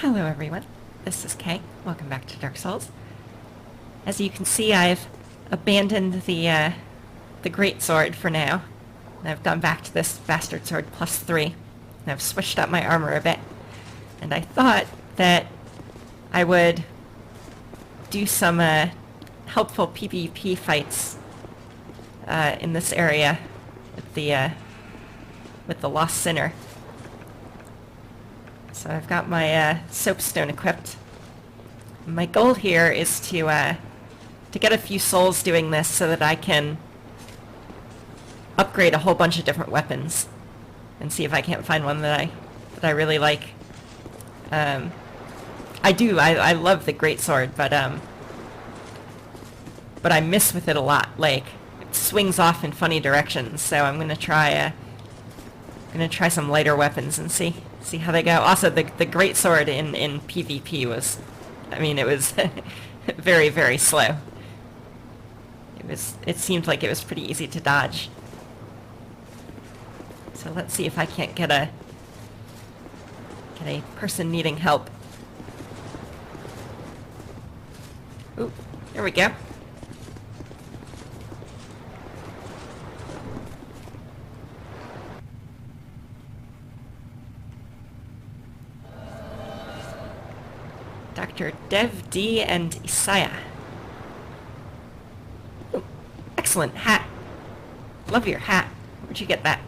Hello everyone, this is Kay. Welcome back to Dark Souls. As you can see, I've abandoned the Great Sword for now. And I've gone back to this Bastard Sword +3. And I've switched up my armor a bit. And I thought that I would do some helpful PvP fights in this area with the Lost Sinner. So I've got my soapstone equipped. My goal here is to get a few souls doing this so that I can upgrade a whole bunch of different weapons and see if I can't find one that I really like. I love the greatsword, but I miss with it a lot. Like, it swings off in funny directions, so I'm gonna try some lighter weapons and see how they go. Also, the greatsword in PvP was, it was very, very slow. It seemed like it was pretty easy to dodge. So let's see if I can't get a person needing help. Ooh, there we go. Dr. Dev D and Isaiah. Ooh, excellent hat. Love your hat. Where'd you get that?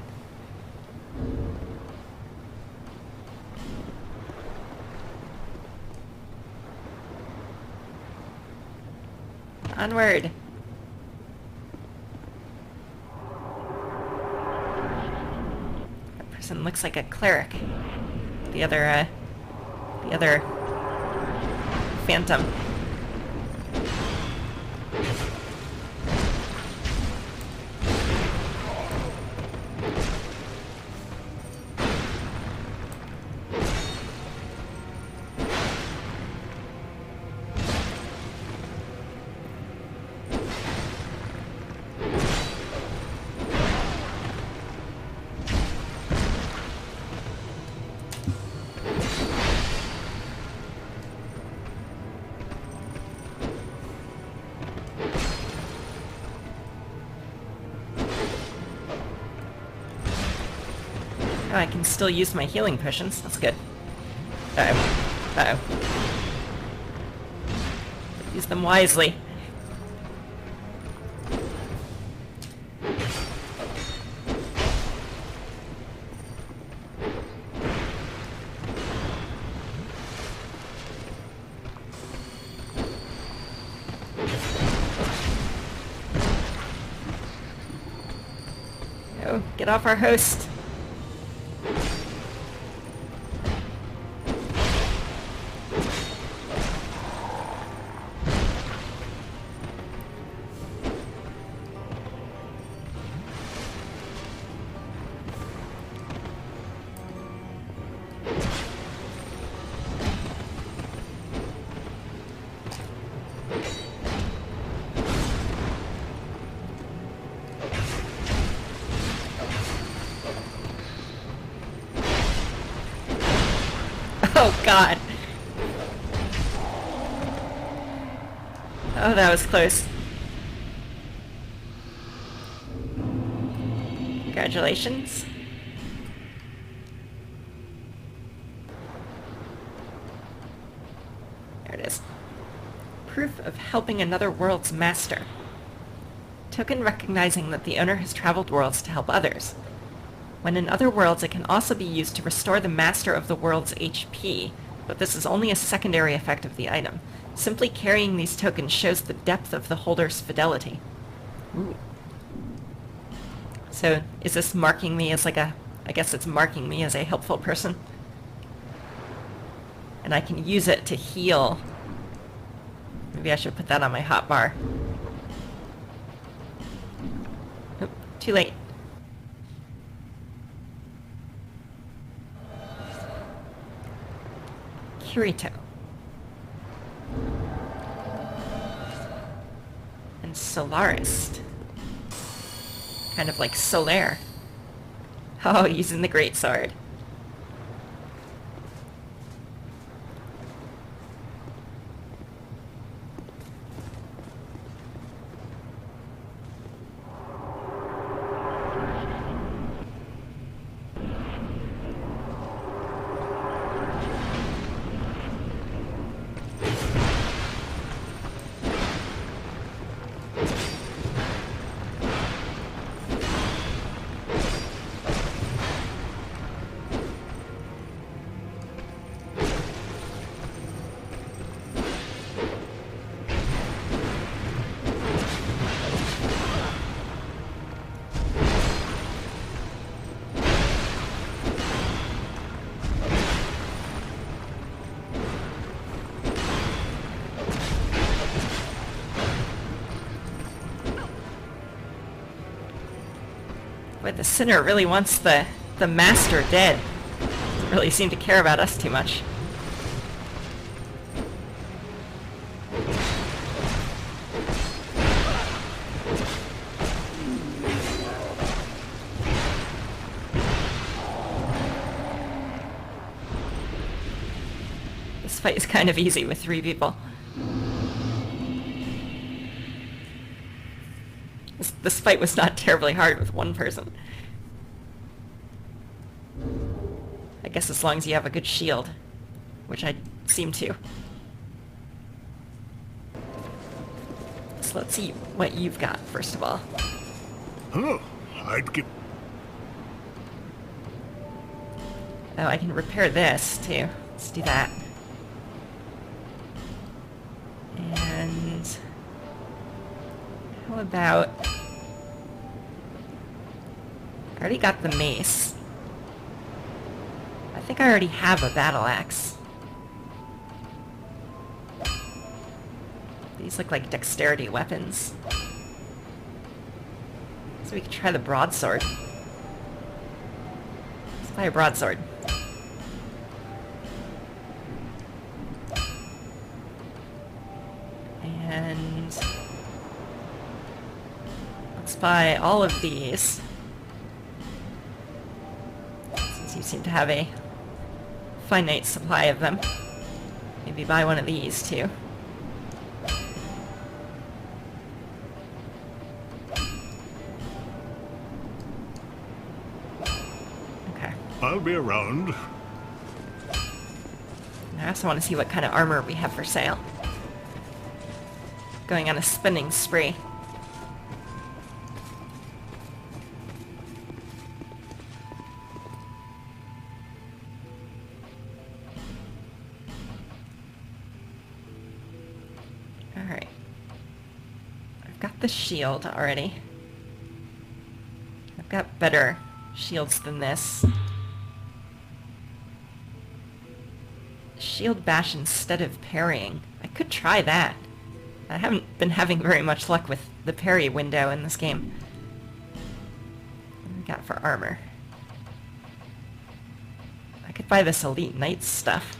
Onward. That person looks like a cleric. The other phantom. Oh, I can still use my healing potions. That's good. Uh-oh. Uh-oh. Use them wisely. Oh, get off our host. Oh, God. Oh, that was close. Congratulations. There it is. Proof of helping another world's master. Token recognizing that the owner has traveled worlds to help others. When in other worlds, it can also be used to restore the master of the world's HP, but this is only a secondary effect of the item. Simply carrying these tokens shows the depth of the holder's fidelity. Ooh. So, is this marking me as I guess it's marking me as a helpful person? And I can use it to heal. Maybe I should put that on my hotbar. Oop, too late. Kirito. And Solarist. Kind of like Solaire. Oh, using the greatsword. Boy, the Sinner really wants the Master dead. Doesn't really seem to care about us too much. This fight is kind of easy with 3 people. This fight was not terribly hard with 1 person. I guess as long as you have a good shield, which I seem to. So let's see what you've got, first of all. Oh, I'd give... Oh, I can repair this, too. Let's do that. And... how about... I already got the mace. I think I already have a battle axe. These look like dexterity weapons. So we could try the broadsword. Let's buy a broadsword. And let's buy all of these. Since you seem to have a finite supply of them. Maybe buy one of these too. Okay. I'll be around. I also want to see what kind of armor we have for sale. Going on a spending spree. Alright. I've got the shield already. I've got better shields than this. Shield bash instead of parrying. I could try that. I haven't been having very much luck with the parry window in this game. What do we got for armor? I could buy this Elite Knight stuff.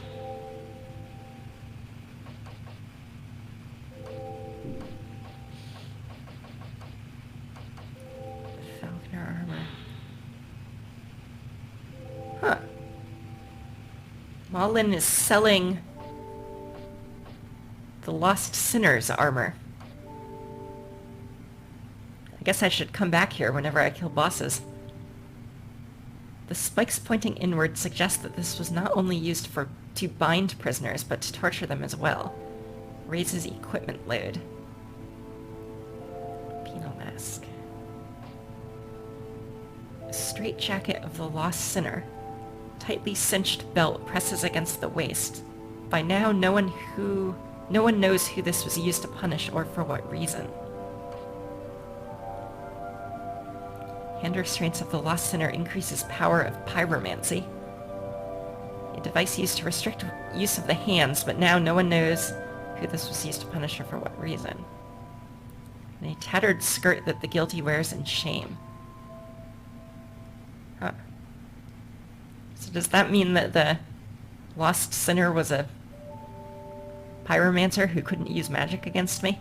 Falconer armor. Huh. Malin is selling the Lost Sinner's armor. I guess I should come back here whenever I kill bosses. The spikes pointing inward suggest that this was not only used to bind prisoners, but to torture them as well. Raises equipment load. Penal mask. Straight jacket of the Lost Sinner. Tightly cinched belt presses against the waist. By now, no one knows who this was used to punish or for what reason. Hand restraints of the Lost Sinner increases power of pyromancy. A device used to restrict use of the hands, but now no one knows who this was used to punish or for what reason. And a tattered skirt that the guilty wears in shame. Huh. So does that mean that the Lost Sinner was a pyromancer who couldn't use magic against me?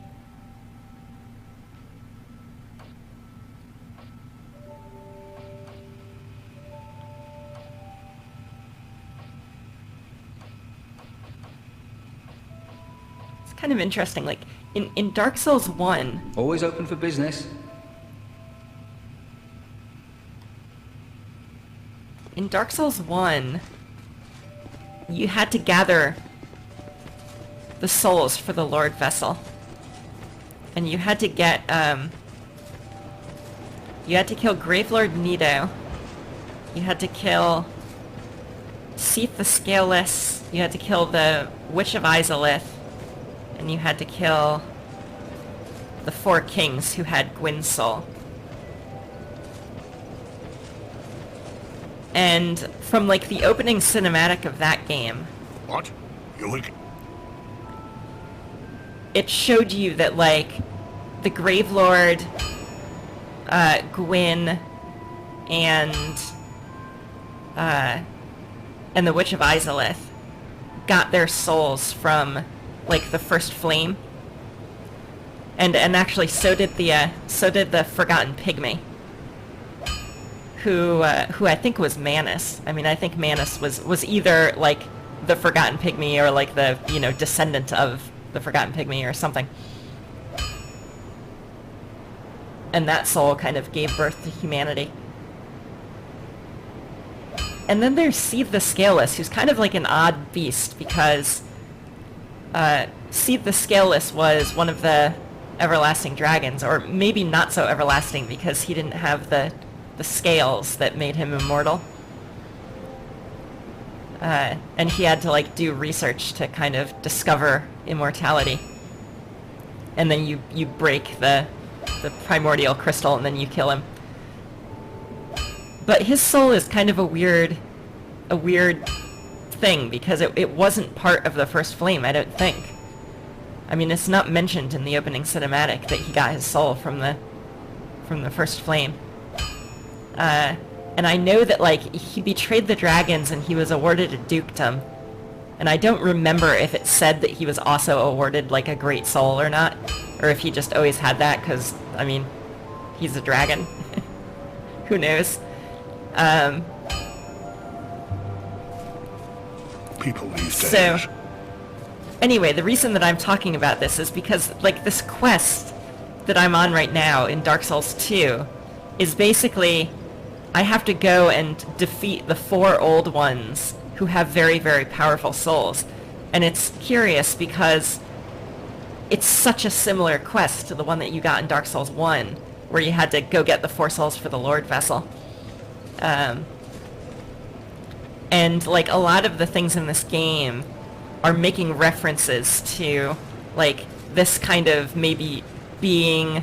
It's kind of interesting, like, in Dark Souls 1... Always open for business. In Dark Souls 1, you had to gather the souls for the Lord Vessel. And you had to get, you had to kill Gravelord Nido. You had to kill Seath the Scaleless. You had to kill the Witch of Izalith. And you had to kill the 4 kings who had Gwyn's soul. And from, like, the opening cinematic of that game... What? It showed you that, like, the Gravelord, Gwyn, and the Witch of Izalith got their souls from, like, the first flame. And actually so did the Forgotten Pygmy, who I think was Manus. I mean, I think Manus was either like the Forgotten Pygmy or like the, you know, descendant of the Forgotten Pygmy or something. And that soul kind of gave birth to humanity. And then there's Seed the Scaleless, who's kind of like an odd beast, because Seed the Scaleless was one of the everlasting dragons, or maybe not so everlasting because he didn't have the scales that made him immortal. And he had to like do research to kind of discover immortality. And then you break the primordial crystal and then you kill him. But his soul is kind of a weird thing, because it wasn't part of the first flame, I don't think. I mean, it's not mentioned in the opening cinematic that he got his soul from the first flame. And I know that, like, he betrayed the dragons and he was awarded a dukedom. And I don't remember if it said that he was also awarded, like, a great soul or not. Or if he just always had that, because, I mean, he's a dragon. Who knows? People these days. So, anyway, the reason that I'm talking about this is because, like, this quest that I'm on right now in Dark Souls 2 is basically, I have to go and defeat the 4 old ones who have very, very powerful souls. And it's curious because it's such a similar quest to the one that you got in Dark Souls 1, where you had to go get the 4 souls for the Lord Vessel. And, like, a lot of the things in this game are making references to, like, this kind of maybe being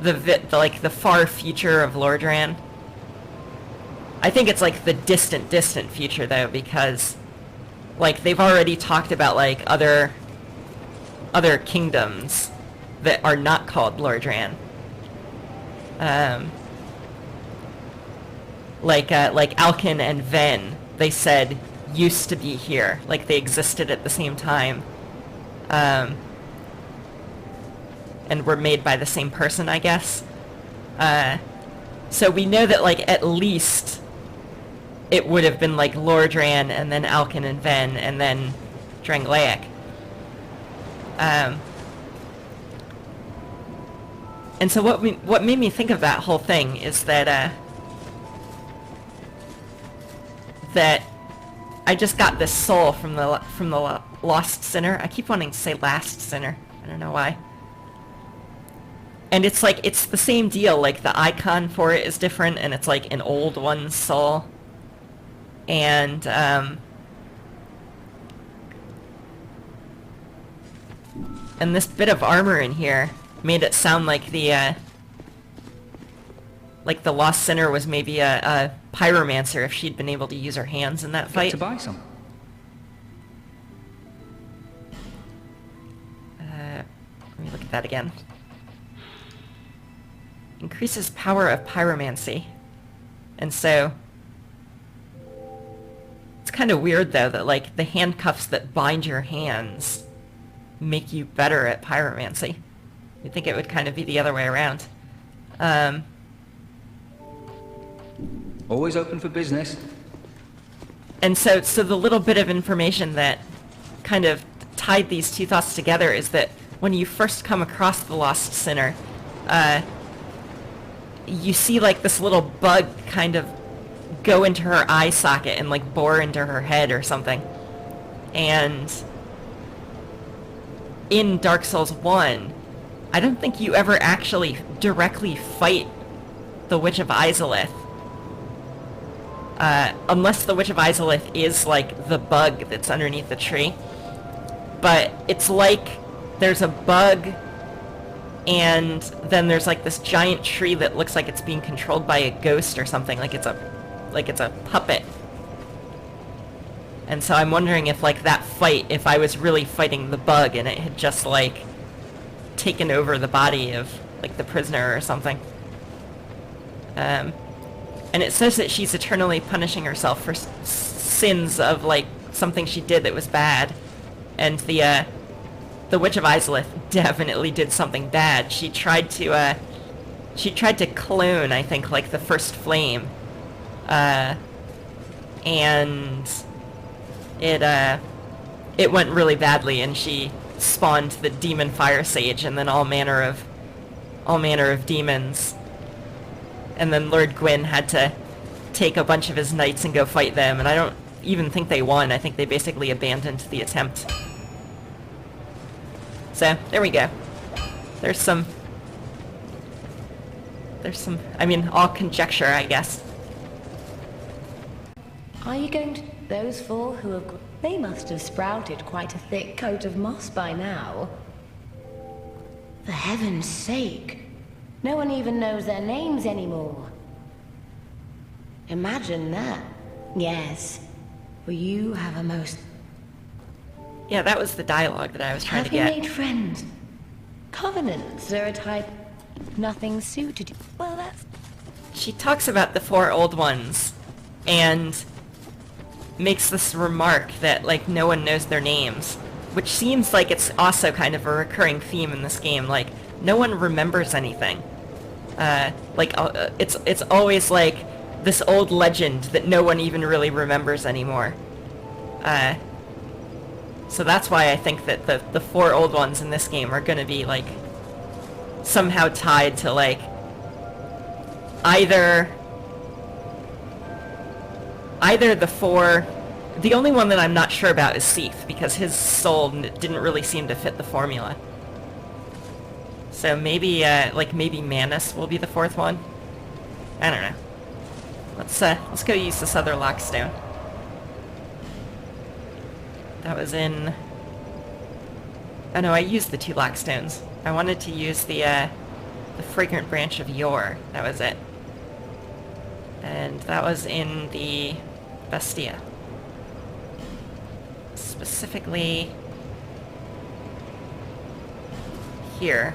the far future of Lordran. I think it's, like, the distant future, though, because, like, they've already talked about, like, other kingdoms that are not called Lordran. Like Alkin and Ven, they said, used to be here. Like, they existed at the same time. And were made by the same person, I guess. So we know that, like, at least it would have been, like, Lordran, and then Alkin and Ven, and then Drangleic. And so what made me think of that whole thing is that that I just got this soul from the Lost Sinner. I keep wanting to say Last Sinner. I don't know why. And it's like, it's the same deal. Like, the icon for it is different, and it's like an old one's soul. And this bit of armor in here made it sound like the Lost Sinner was maybe a pyromancer if she'd been able to use her hands in that fight. To buy some. Let me look at that again. Increases power of pyromancy. And so it's kind of weird, though, that, like, the handcuffs that bind your hands make you better at pyromancy. You'd think it would kind of be the other way around. Always open for business. And so the little bit of information that kind of tied these two thoughts together is that when you first come across the Lost Sinner, you see, like, this little bug kind of go into her eye socket and, like, bore into her head or something. And in Dark Souls 1, I don't think you ever actually directly fight the Witch of Izalith. Unless the Witch of Izalith is, like, the bug that's underneath the tree. But it's like there's a bug, and then there's, like, this giant tree that looks like it's being controlled by a ghost or something, like it's a puppet. And so I'm wondering if, like, that fight, if I was really fighting the bug and it had just, like, taken over the body of, like, the prisoner or something. And it says that she's eternally punishing herself for sins of, like, something she did that was bad. And the Witch of Izalith definitely did something bad. She tried to clone, I think, like, the first flame. And it went really badly, and she spawned the demon fire sage, and then all manner of demons. And then Lord Gwyn had to take a bunch of his knights and go fight them, and I don't even think they won. I think they basically abandoned the attempt. So, there we go. There's some, I mean, all conjecture, I guess. Are you going to... Those four who have... They must have sprouted quite a thick coat of moss by now. For heaven's sake. No one even knows their names anymore. Imagine that. Yes. For you have a most... Yeah, that was the dialogue that I was trying to get. Have you made friends? Covenants are a type... Nothing suited you. Well, that's... She talks about the four old ones, and makes this remark that, like, no one knows their names, which seems like it's also kind of a recurring theme in this game. Like, no one remembers anything. It's always like this old legend that no one even really remembers anymore. So that's why I think that the four old ones in this game are gonna be, like, somehow tied to, like, either the four... The only one that I'm not sure about is Seath, because his soul didn't really seem to fit the formula. So maybe, maybe Manus will be the fourth one? I don't know. Let's go use this other lockstone. That was in... Oh no, I used the two lockstones. I wanted to use the fragrant branch of Yore. That was it. And that was in the Bestia. Specifically here,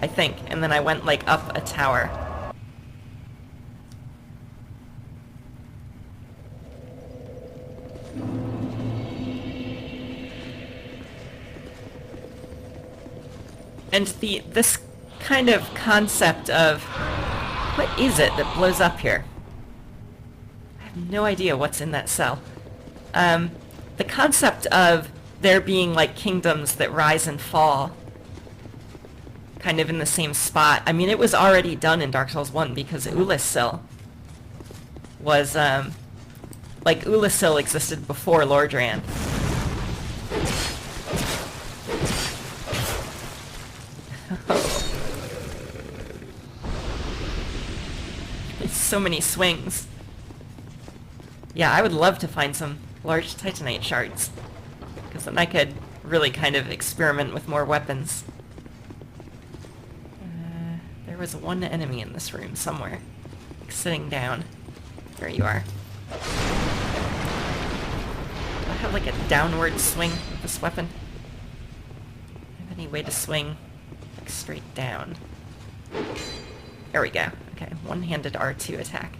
I think. And then I went, like, up a tower. And this kind of concept of what is it that blows up here? I have no idea what's in that cell. The concept of there being, like, kingdoms that rise and fall kind of in the same spot. I mean, it was already done in Dark Souls 1 because Ulasil was, Ulasil existed before Lordran. There's so many swings. Yeah, I would love to find some large Titanite shards, because then I could really kind of experiment with more weapons. There was one enemy in this room somewhere, like, sitting down. There you are. Do I have, like, a downward swing with this weapon? Do I have any way to swing, like, straight down? There we go. Okay, one-handed R2 attack.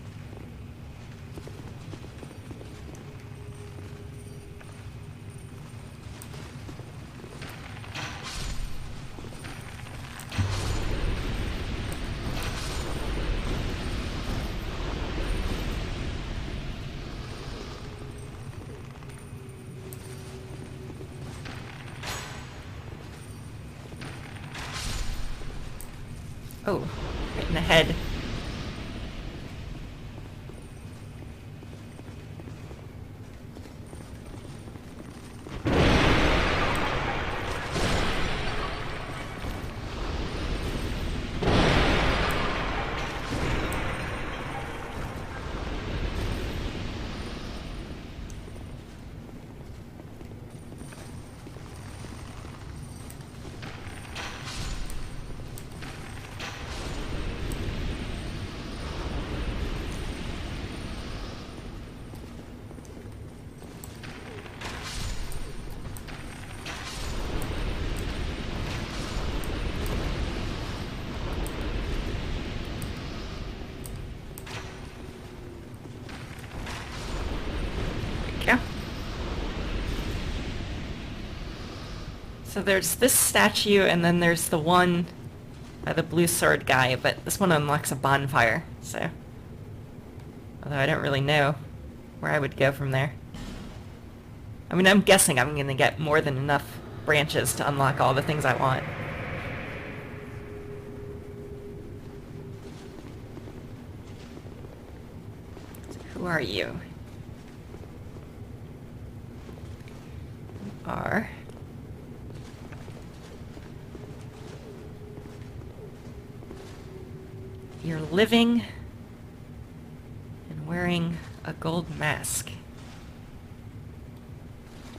Oh, right in the head. So there's this statue, and then there's the one by the blue sword guy, but this one unlocks a bonfire, so... Although I don't really know where I would go from there. I mean, I'm guessing I'm gonna get more than enough branches to unlock all the things I want. So who are you? You are... You're living and wearing a gold mask.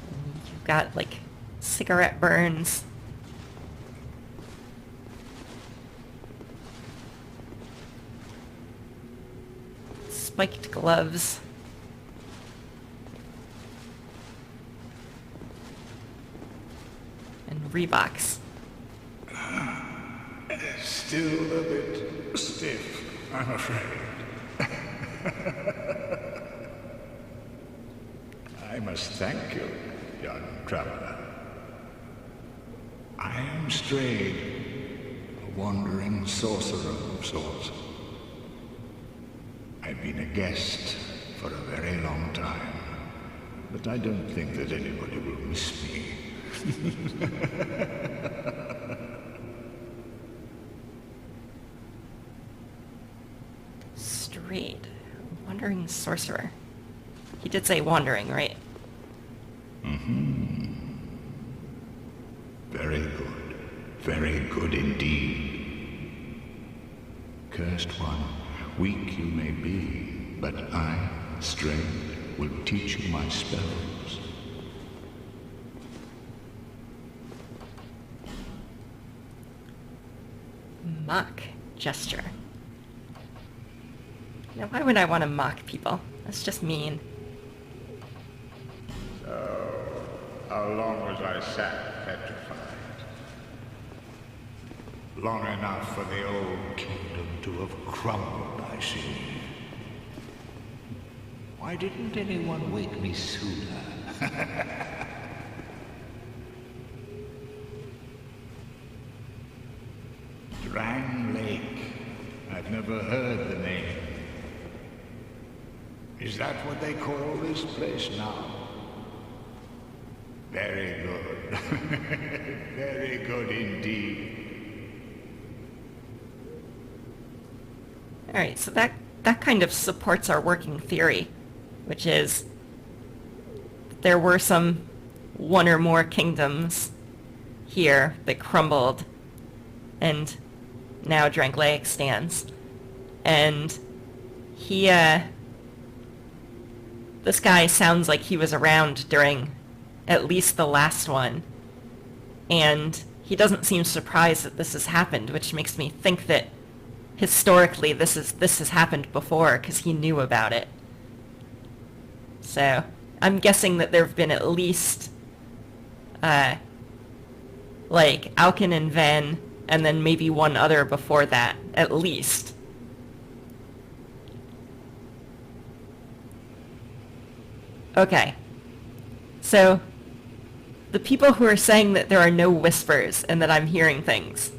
And you've got, like, cigarette burns. Spiked gloves. And Reeboks. Still a bit stiff, I'm afraid. I must thank you, young traveler. I am Straid, a wandering sorcerer of sorts. I've been a guest for a very long time, but I don't think that anybody will miss me. Straid, wandering sorcerer. He did say wandering, right? Very good. Very good indeed. Cursed one, weak you may be, but I, Straid, will teach you my spells. Mock gesture. Now, why would I want to mock people? That's just mean. How long was I sat petrified? Long enough for the old kingdom to have crumbled, I see. Why didn't anyone wake me sooner? Drang Lake. I've never heard the name. Is that what they call this place now? Very good. Very good indeed. Alright, so that kind of supports our working theory, which is there were some one or more kingdoms here that crumbled, and now Drang Lake stands. And he, this guy sounds like he was around during at least the last one, and he doesn't seem surprised that this has happened, which makes me think that historically this has happened before because he knew about it. So I'm guessing that there have been at least like Alkin and Ven, and then maybe one other before that, at least. Okay. So the people who are saying that there are no whispers and that I'm hearing things,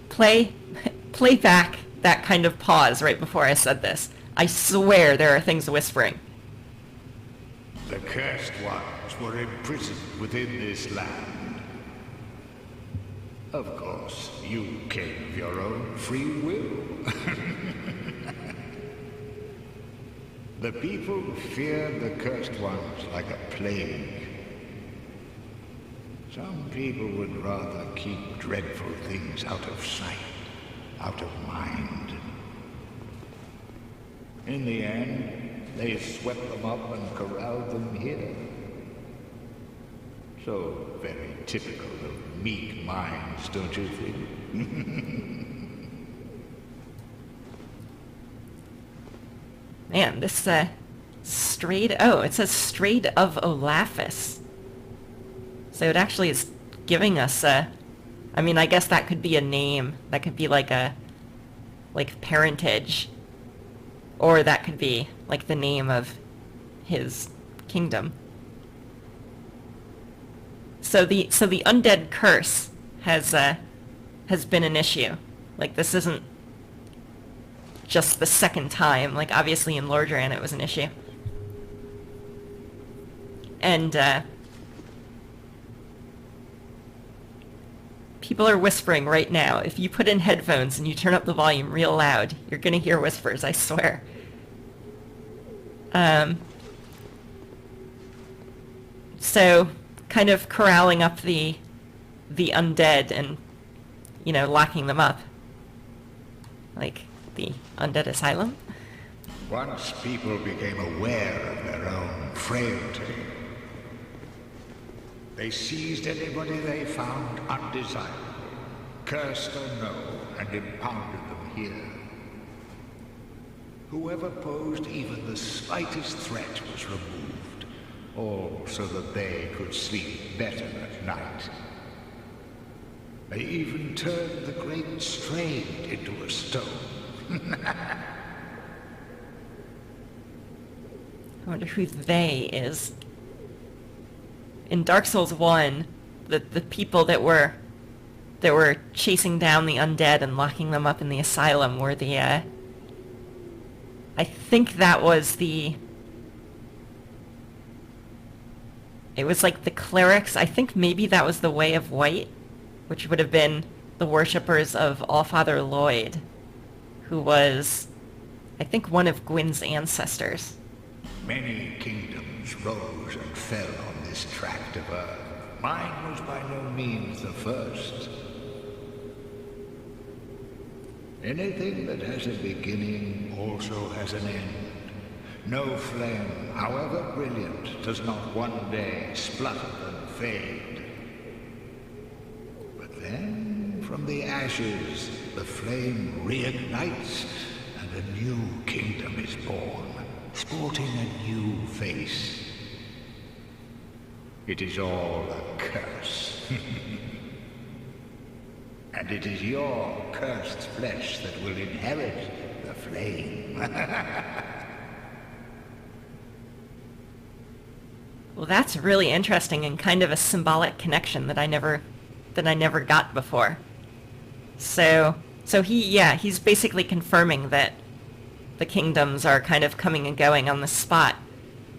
play back that kind of pause right before I said this. I swear there are things whispering. The cursed ones were imprisoned within this land. Of course, you came of your own free will. The people feared the cursed ones like a plague. Some people would rather keep dreadful things out of sight, out of mind. In the end, they swept them up and corralled them here. So very typical of meek minds, don't you think? Man, this Straid... Oh, it says Straid of Olaphis. So it actually is giving us a... I mean, I guess that could be a name. That could be like a... like parentage. Or that could be like the name of his kingdom. So the undead curse has been an issue. Like, this isn't just the second time. Like, obviously in Lordran it was an issue. And people are whispering right now. If you put in headphones and you turn up the volume real loud, you're gonna hear whispers, I swear. So, kind of corralling up the undead and, you know, locking them up. Like the undead asylum. Once people became aware of their own frailty, they seized anybody they found undesirable, cursed or no, and impounded them here. Whoever posed even the slightest threat was removed, all so that they could sleep better at night. They even turned the great Straid into a stone. I wonder who they is. In Dark Souls 1, the people that were chasing down the undead and locking them up in the asylum were the I think that was it was like the clerics. I think maybe that was the Way of White, which would have been the worshippers of Allfather Lloyd, who was, I think, one of Gwyn's ancestors. Many kingdoms rose and fell on this tract of earth. Mine was by no means the first. Anything that has a beginning also has an end. No flame, however brilliant, does not one day splutter and fade. But then, from the ashes, the flame reignites, and a new kingdom is born, sporting a new face. It is all a curse. And it is your cursed flesh that will inherit the flame. Well, that's really interesting and kind of a symbolic connection that I never got before. So he's basically confirming that the kingdoms are kind of coming and going on the spot.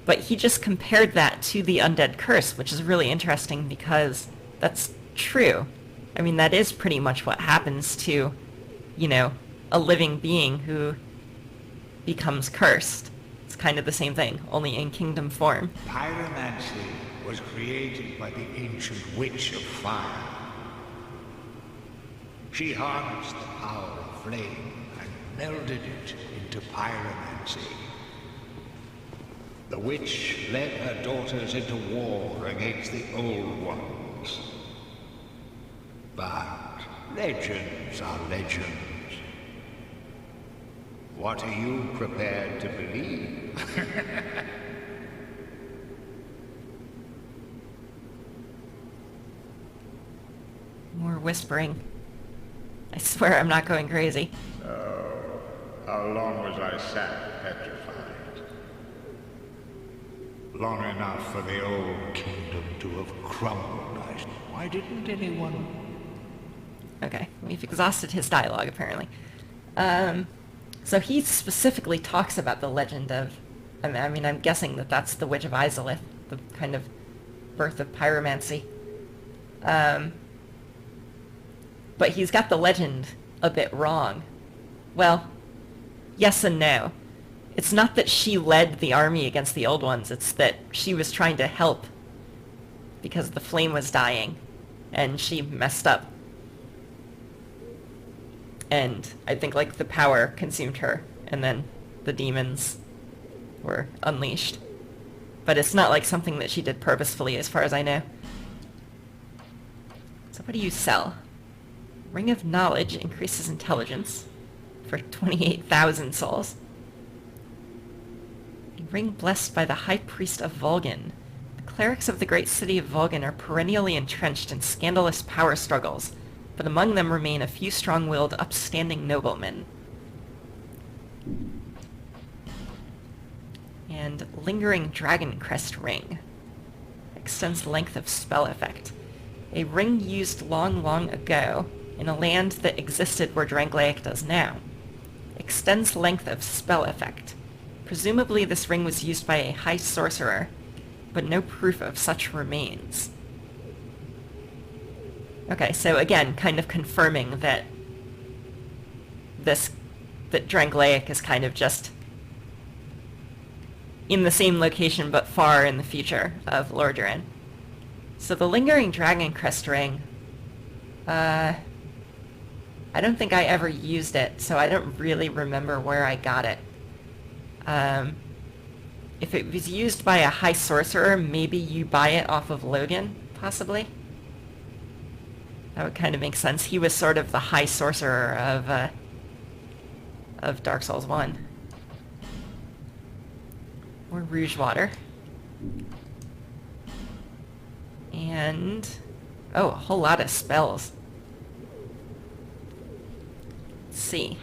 But he just compared that to the undead curse, which is really interesting because that's true. I mean, that is pretty much what happens to, you know, a living being who becomes cursed. It's kind of the same thing, only in kingdom form. Pyromancy was created by the ancient witch of fire. She harnessed the power of flame and melded it into pyromancy. The witch led her daughters into war against the Old Ones. But legends are legends. What are you prepared to believe? More whispering. I swear I'm not going crazy. Oh, how long was I sat petrified? Long enough for the old kingdom to have crumbled. Why didn't anyone... Okay, we've exhausted his dialogue, apparently. So he specifically talks about the legend of... I mean, I'm guessing that that's the Witch of Izalith, the kind of birth of pyromancy. But he's got the legend a bit wrong. Well, yes and no. It's not that she led the army against the Old Ones, it's that she was trying to help because the flame was dying, and she messed up. And I think, like, the power consumed her, and then the demons were unleashed. But it's not, like, something that she did purposefully, as far as I know. So what do you sell? Ring of Knowledge increases intelligence for 28,000 souls. A ring blessed by the High Priest of Volgan. The clerics of the great city of Volgan are perennially entrenched in scandalous power struggles, but among them remain a few strong-willed, upstanding noblemen. And Lingering Dragon Crest Ring. extends length of spell effect. A ring used long, long ago in a land that existed where Drangleic does now. Extends length of spell effect. Presumably this ring was used by a high sorcerer, but no proof of such remains. Okay, so again, kind of confirming that that Drangleic is kind of just in the same location but far in the future of Lordaeron. So the Lingering Dragon Crest Ring, I don't think I ever used it, so I don't really remember where I got it. If it was used by a high sorcerer, maybe you buy it off of Logan, possibly? That would kind of make sense. He was sort of the high sorcerer of Dark Souls 1. More Rouge Water. And... oh, a whole lot of spells. Let's see.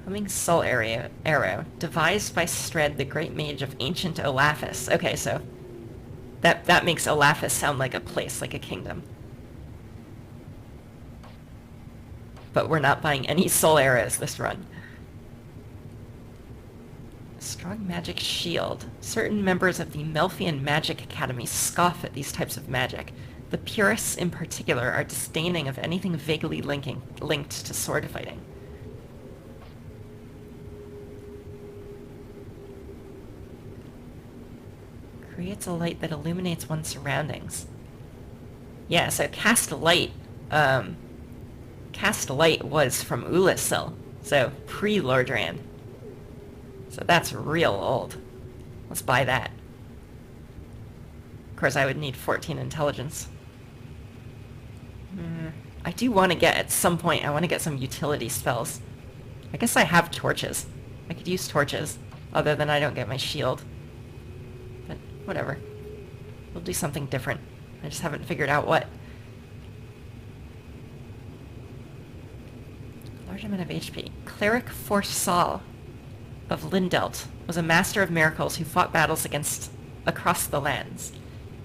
Humming Soul Arrow. Devised by Straid, the Great Mage of Ancient Olaphis. Okay, so... That makes Olaphis sound like a place, like a kingdom. But we're not buying any soul arrows this run. Strong magic shield. Certain members of the Melfian Magic Academy scoff at these types of magic. The purists in particular are disdaining of anything vaguely linked to sword fighting. Creates a light that illuminates one's surroundings. Yeah, so Cast Light was from Ulasil, so pre-Lordaeron. So that's real old. Let's buy that. Of course, I would need 14 intelligence. I do want to get, at some point, I want to get some utility spells. I guess I have torches. I could use torches, other than I don't get my shield. But whatever. We'll do something different. I just haven't figured out what. Large amount of HP. Cleric Forsal of Lindelt was a master of miracles who fought battles across the lands.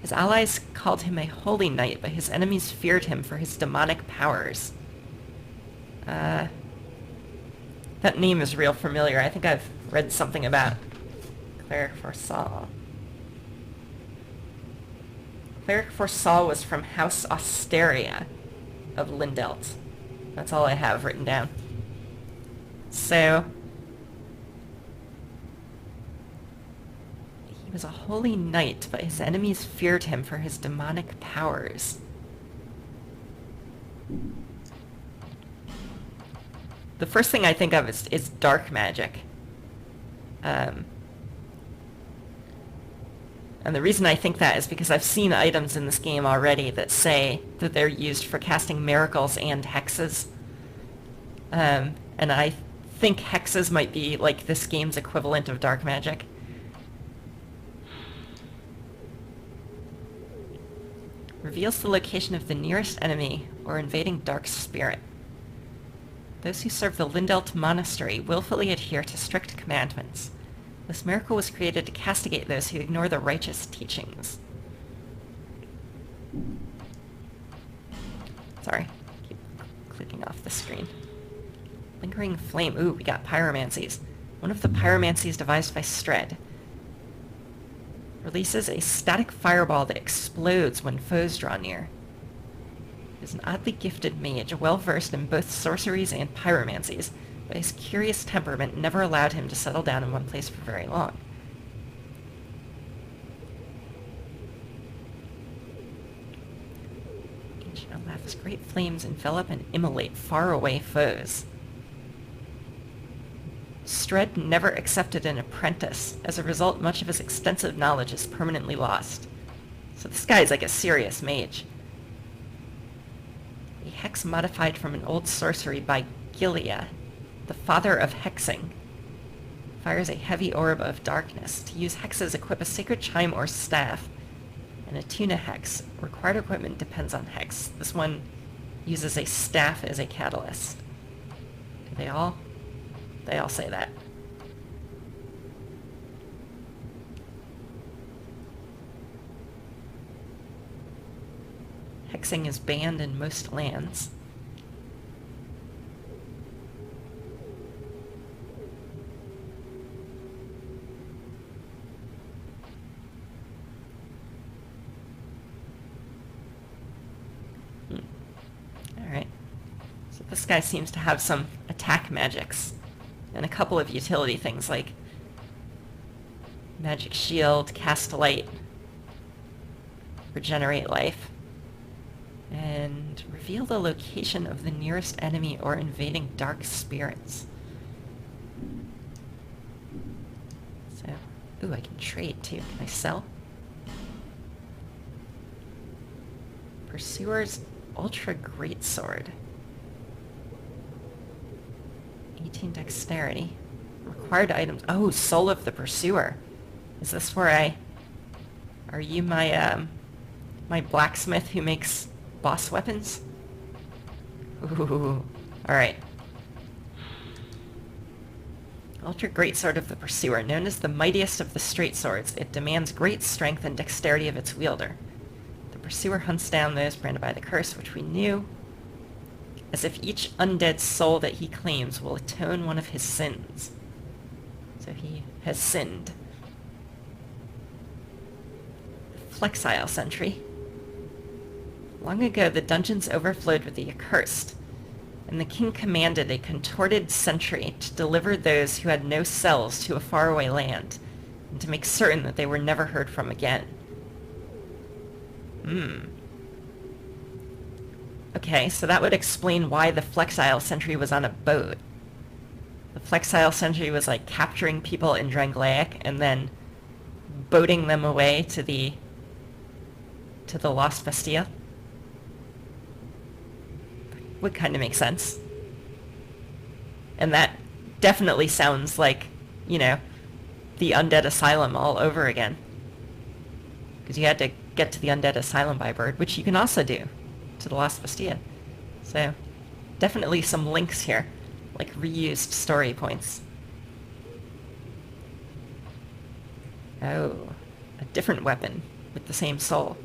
His allies called him a holy knight, but his enemies feared him for his demonic powers. That name is real familiar. I think I've read something about Cleric Forsal. Cleric Forsal was from House Osteria of Lindelt. That's all I have written down. So... he was a holy knight, but his enemies feared him for his demonic powers. The first thing I think of is dark magic. And the reason I think that is because I've seen items in this game already that say that they're used for casting miracles and hexes. And I think hexes might be like this game's equivalent of dark magic. Reveals the location of the nearest enemy or invading dark spirit. Those who serve the Lindelt Monastery willfully adhere to strict commandments. This miracle was created to castigate those who ignore the righteous teachings. Sorry, keep clicking off the screen. Lingering Flame. Ooh, we got pyromancies. One of the pyromancies devised by Straid. Releases a static fireball that explodes when foes draw near. He is an oddly gifted mage, well-versed in both sorceries and pyromancies, but his curious temperament never allowed him to settle down in one place for very long. Ancient Olaphis, great flames envelop and immolate faraway foes. Straid never accepted an apprentice. As a result, much of his extensive knowledge is permanently lost. So this guy is like a serious mage. A hex modified from an old sorcery by Gilia, the father of hexing. Fires a heavy orb of darkness. To use hexes, equip a sacred chime or staff, and a tuna hex. Required equipment depends on hex. This one uses a staff as a catalyst. Do they all? They all say that. Hexing is banned in most lands. Alright. So this guy seems to have some attack magics. And a couple of utility things like Magic Shield, Cast Light, Regenerate Life, and reveal the location of the nearest enemy or invading dark spirits. So, ooh, I can trade too. Can I sell? Pursuer's Ultra Greatsword. 18 Dexterity. Required items. Oh, Soul of the Pursuer. Is this where I... Are you my, my blacksmith who makes boss weapons? Ooh. Alright. Ultra Greatsword of the Pursuer. Known as the mightiest of the straight swords, it demands great strength and dexterity of its wielder. The Pursuer hunts down those branded by the curse, which we knew, as if each undead soul that he claims will atone one of his sins. So he has sinned. Flexile Sentry. Long ago, the dungeons overflowed with the accursed, and the king commanded a contorted sentry to deliver those who had no cells to a faraway land, and to make certain that they were never heard from again. Okay, so that would explain why the Flexile Sentry was on a boat. The Flexile Sentry was like capturing people in Dranglaic and then boating them away to the Lost Vestia. Would kind of make sense. And that definitely sounds like, you know, the Undead Asylum all over again. Because you had to get to the Undead Asylum by bird, which you can also do to the Lost Vestia. So, definitely some links here, like reused story points. Oh, a different weapon with the same soul.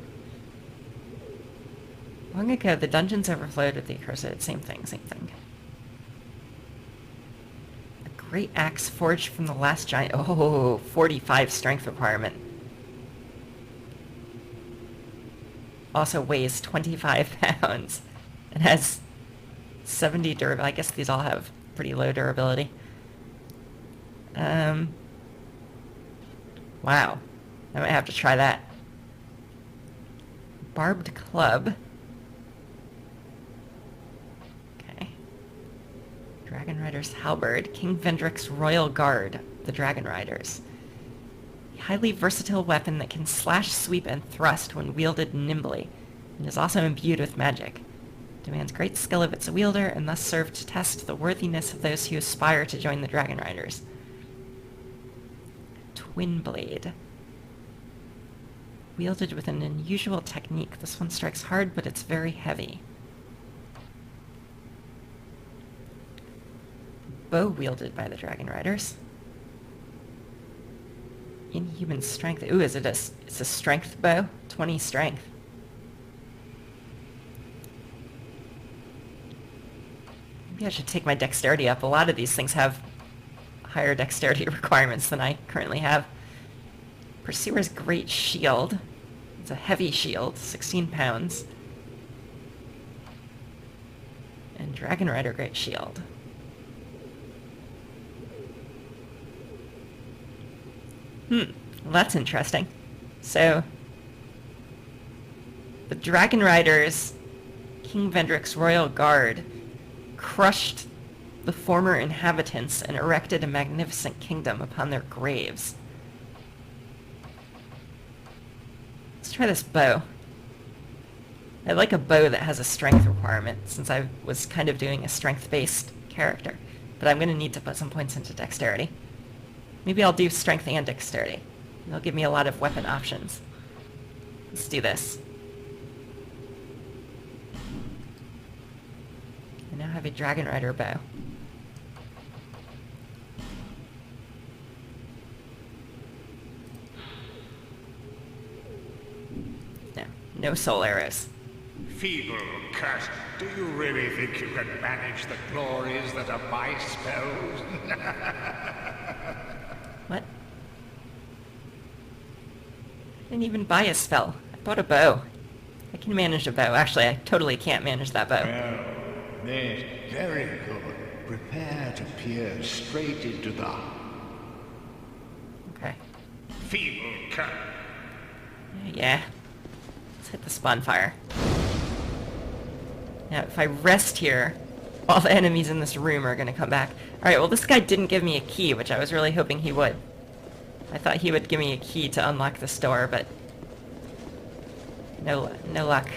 Long ago, the dungeons overflowed with the accursed. Same thing, same thing. A great axe forged from the last giant. Oh, 45 strength requirement. Also weighs 25 pounds. It has 70 durability. I guess these all have pretty low durability. Wow. I might have to try that. Barbed club. Okay. Dragon Rider's halberd. King Vendrick's royal guard. The Dragon Riders. A highly versatile weapon that can slash, sweep, and thrust when wielded nimbly, and is also imbued with magic. Demands great skill of its wielder, and thus serve to test the worthiness of those who aspire to join the Dragon Riders. Twin Blade. Wielded with an unusual technique. This one strikes hard, but it's very heavy. Bow wielded by the Dragon Riders. Inhuman strength. Ooh, it's a strength bow? 20 strength. Maybe I should take my dexterity up. A lot of these things have higher dexterity requirements than I currently have. Pursuer's Great Shield. It's a heavy shield, 16 pounds. And Dragon Rider Great Shield. Well, that's interesting. So, the Dragon Riders, King Vendrick's royal guard, crushed the former inhabitants and erected a magnificent kingdom upon their graves. Let's try this bow. I like a bow that has a strength requirement, since I was kind of doing a strength-based character. But I'm going to need to put some points into dexterity. Maybe I'll do strength and dexterity. It'll give me a lot of weapon options. Let's do this. I now have a Dragon Rider bow. No soul arrows. Feeble curse. Do you really think you can manage the glories that are my spells? What? I didn't even buy a spell. I bought a bow. I can manage a bow. Actually, I totally can't manage that bow. Well, that's very good. Prepare to peer straight into the Okay. feeble curse. Yeah. Let's hit the spawn fire. Now, if I rest here, all the enemies in this room are going to come back. Alright, well, this guy didn't give me a key, which I was really hoping he would. I thought he would give me a key to unlock this door, but no luck.